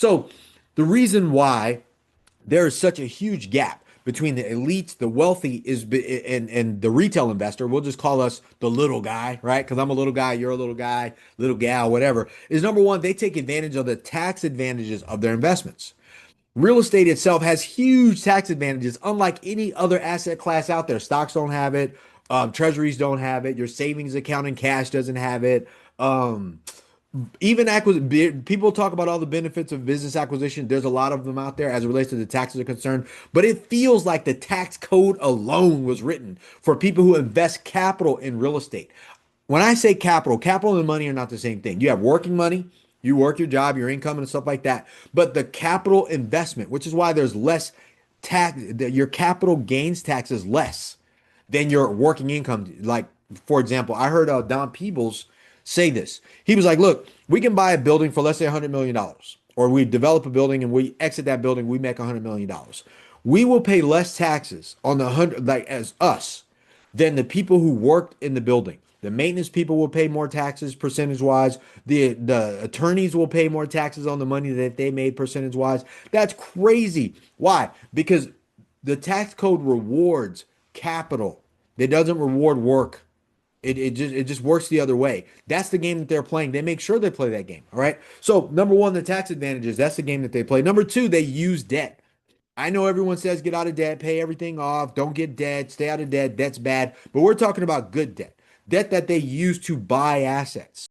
So the reason why there is such a huge gap between the elites, the wealthy and the retail investor. We'll just call us the little guy, right? Because I'm a little guy, you're a little guy, little gal, whatever. Is number one, they take advantage of the tax advantages of their investments. Real estate itself has huge tax advantages, unlike any other asset class out there. Stocks don't have it. Treasuries don't have it. Your savings account and cash doesn't have it. Um, Even people talk about all the benefits of business acquisition. There's a lot of them out there as it relates to the taxes are concerned, but it feels like the tax code alone was written for people who invest capital in real estate. When I say capital, capital and money are not the same thing. You have working money, you work your job, your income and stuff like that, but the capital investment, which is why there's less tax, your capital gains tax is less than your working income. Like, for example, I heard Don Peebles say this. He was like, look, we can buy a building for let's say $100 million, or we develop a building and we exit that building, we make $100 million. We will pay less taxes on the hundred, like as us, than the people who worked in the building. The maintenance people will pay more taxes percentage wise. The attorneys will pay more taxes on the money that they made percentage wise. That's crazy. Why? Because the tax code rewards capital. It doesn't reward work. It just works the other way. That's the game that they're playing. They make sure they play that game. All right. So number one, the tax advantages. That's the game that they play. Number two, they use debt. I know everyone says get out of debt, pay everything off, don't get debt, stay out of debt. Debt's bad. But we're talking about good debt, debt that they use to buy assets.